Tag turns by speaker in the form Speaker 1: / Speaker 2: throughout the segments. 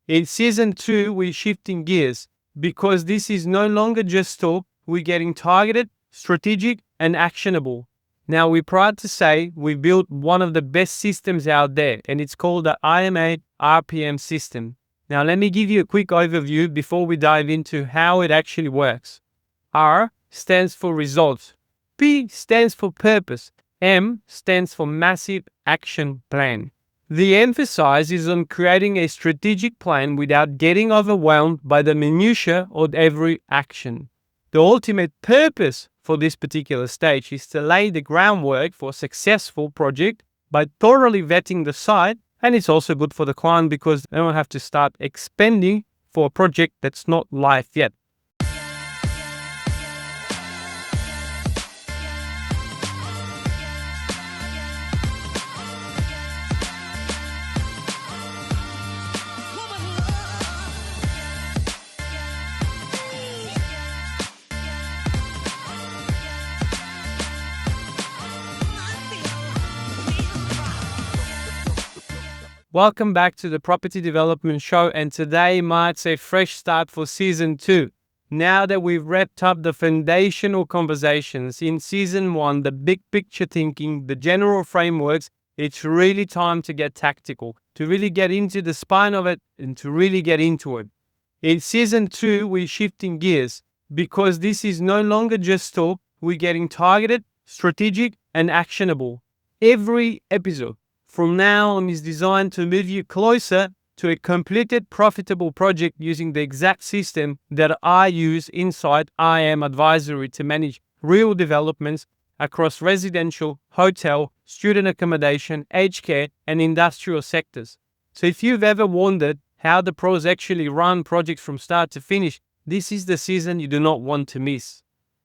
Speaker 1: In season 2, we're shifting gears because this is no longer just talk, we're getting targeted, strategic, and actionable. Now, we're proud to say we built one of the best systems out there, and it's called the IMA-RPM system. Now, let me give you a quick overview before we dive into how it actually works. R stands for results. P stands for purpose. M stands for massive action plan. The emphasis is on creating a strategic plan without getting overwhelmed by the minutiae of every action. The ultimate purpose for this particular stage is to lay the groundwork for a successful project by thoroughly vetting the site, and it's also good for the client because they don't have to start expending for a project that's not live yet. Welcome back to the Property Development Show, and today marks a fresh start for Season 2. Now that we've wrapped up the foundational conversations in Season 1, the big picture thinking, the general frameworks, it's really time to get tactical, to really get into the spine of it and to really get into it. In Season 2, we're shifting gears because this is no longer just talk, we're getting targeted, strategic, and actionable. Every episode from now on is designed to move you closer to a completed profitable project using the exact system that I use inside IM Advisory to manage real developments across residential, hotel, student accommodation, aged care, and industrial sectors. So if you've ever wondered how the pros actually run projects from start to finish, this is the season you do not want to miss.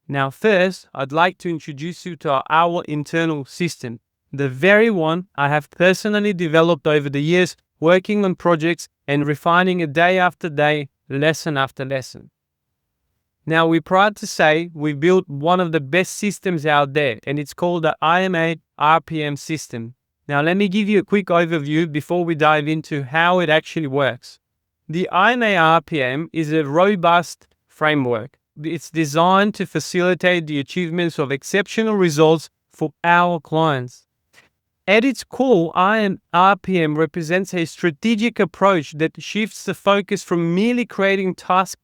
Speaker 1: Now first, I'd like to introduce you to our internal system. The very one I have personally developed over the years, working on projects and refining it day after day, lesson after lesson. Now, we're proud to say we built one of the best systems out there, and it's called the IMA-RPM system. Now, let me give you a quick overview before we dive into how it actually works. The IMA-RPM is a robust framework. It's designed to facilitate the achievements of exceptional results for our clients. At its core, IM-RPM represents a strategic approach that shifts the focus from merely creating task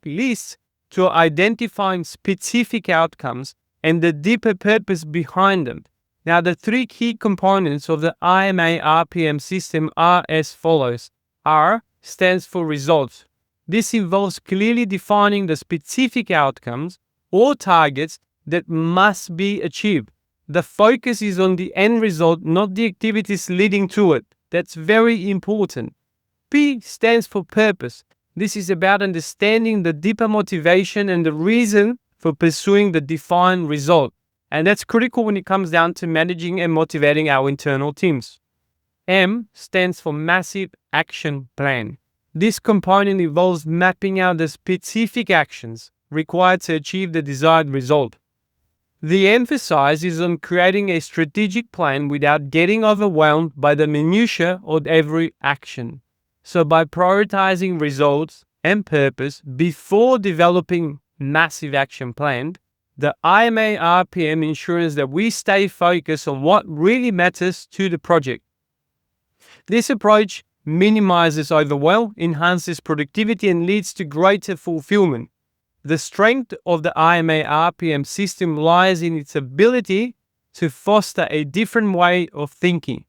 Speaker 1: lists to identifying specific outcomes and the deeper purpose behind them. Now, the three key components of the IMA-RPM system are as follows. R stands for results. This involves clearly defining the specific outcomes or targets that must be achieved. The focus is on the end result, not the activities leading to it. That's very important. P stands for purpose. This is about understanding the deeper motivation and the reason for pursuing the defined result. And that's critical when it comes down to managing and motivating our internal teams. M stands for massive action plan. This component involves mapping out the specific actions required to achieve the desired result. The emphasis is on creating a strategic plan without getting overwhelmed by the minutiae of every action. So by prioritizing results and purpose before developing massive action plan, the IMA-RPM ensures that we stay focused on what really matters to the project. This approach minimizes overwhelm, enhances productivity, and leads to greater fulfillment. The strength of the IMA-RPM system lies in its ability to foster a different way of thinking.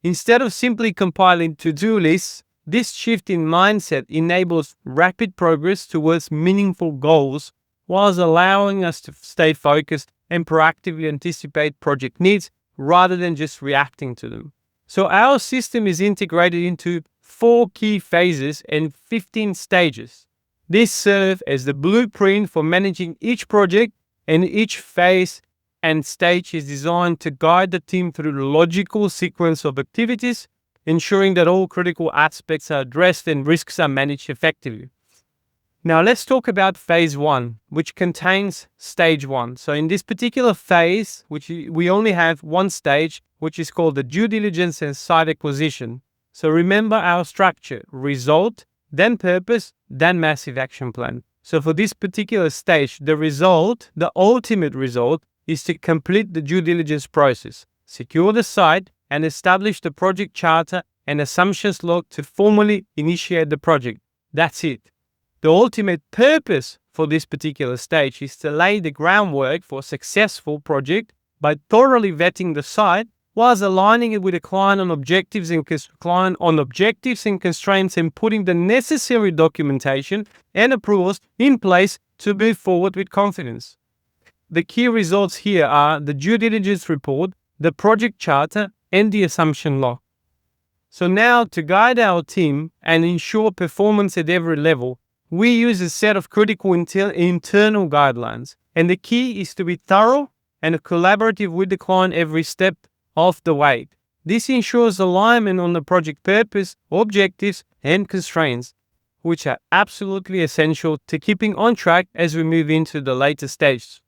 Speaker 1: Instead of simply compiling to-do lists, this shift in mindset enables rapid progress towards meaningful goals, whilst allowing us to stay focused and proactively anticipate project needs rather than just reacting to them. So our system is integrated into 4 key phases and 15 stages. This serves as the blueprint for managing each project, and each phase and stage is designed to guide the team through the logical sequence of activities, ensuring that all critical aspects are addressed and risks are managed effectively. Now let's talk about phase 1, which contains stage 1. So in this particular phase, which we only have one stage, which is called the due diligence and site acquisition. So remember our structure: result, then purpose, then massive action plan. So for this particular stage, the ultimate result, is to complete the due diligence process, secure the site, and establish the project charter and assumptions log to formally initiate the project. That's it. The ultimate purpose for this particular stage is to lay the groundwork for a successful project by thoroughly vetting the site whilst aligning it with the client on objectives and constraints, and putting the necessary documentation and approvals in place to move forward with confidence. The key results here are the due diligence report, the project charter, and the assumption log. So now, to guide our team and ensure performance at every level, we use a set of critical internal guidelines. And the key is to be thorough and collaborative with the client every step of the way. This ensures alignment on the project purpose, objectives, and constraints, which are absolutely essential to keeping on track as we move into the later stages.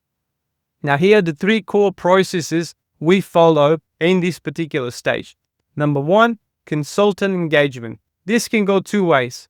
Speaker 1: Now, here are the 3 core processes we follow in this particular stage. Number 1, consultant engagement. This can go 2 ways.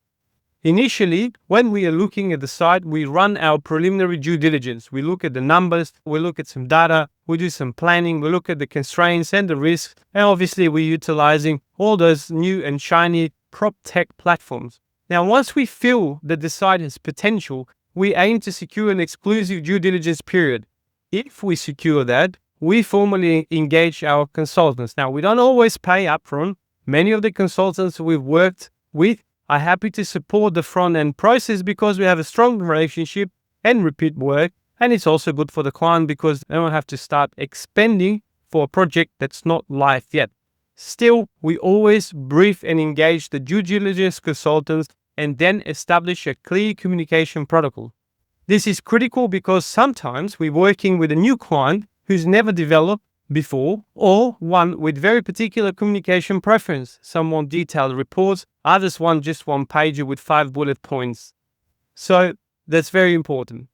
Speaker 1: Initially, when we are looking at the site, we run our preliminary due diligence. We look at the numbers, we look at some data, we do some planning, we look at the constraints and the risks, and obviously we're utilizing all those new and shiny prop tech platforms. Now, once we feel that the site has potential, we aim to secure an exclusive due diligence period. If we secure that, we formally engage our consultants. Now, we don't always pay upfront. Many of the consultants we've worked with are happy to support the front-end process because we have a strong relationship and repeat work, and it's also good for the client because they don't have to start expending for a project that's not live yet. Still, we always brief and engage the due diligence consultants and then establish a clear communication protocol. This is critical because sometimes we're working with a new client who's never developed before, or one with very particular communication preference. Some want detailed reports, others want just one pager with 5 bullet points. So that's very important.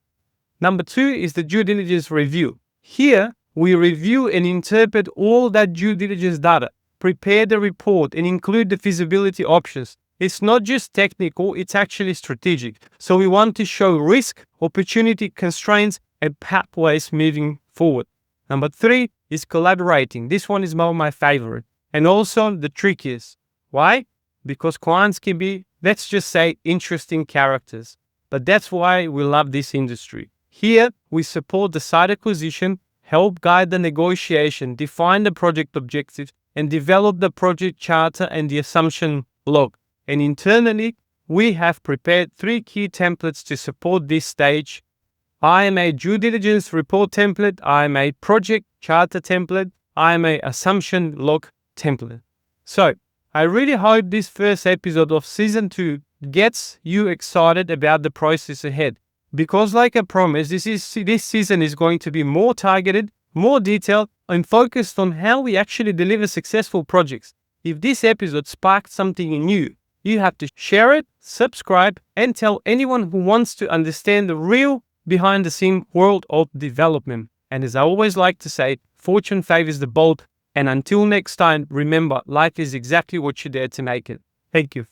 Speaker 1: Number 2 is the due diligence review. Here, we review and interpret all that due diligence data, prepare the report, and include the feasibility options. It's not just technical, it's actually strategic. So we want to show risk, opportunity, constraints, and pathways moving forward. Number 3 is collaborating. This one is my favorite, and also the trickiest. Why? Because clients can be, let's just say, interesting characters. But that's why we love this industry. Here, we support the site acquisition, help guide the negotiation, define the project objectives, and develop the project charter and the assumption log. And internally, we have prepared 3 key templates to support this stage: IMA due diligence report template, IMA project charter template, IMA assumption log template. So, I really hope this first episode of season 2 gets you excited about the process ahead. Because like I promised, this season is going to be more targeted, more detailed, and focused on how we actually deliver successful projects. If this episode sparked something in you, you have to share it, subscribe, and tell anyone who wants to understand the real behind-the-scene world of development. And as I always like to say, fortune favors the bold. And until next time, remember, life is exactly what you dare to make it. Thank you.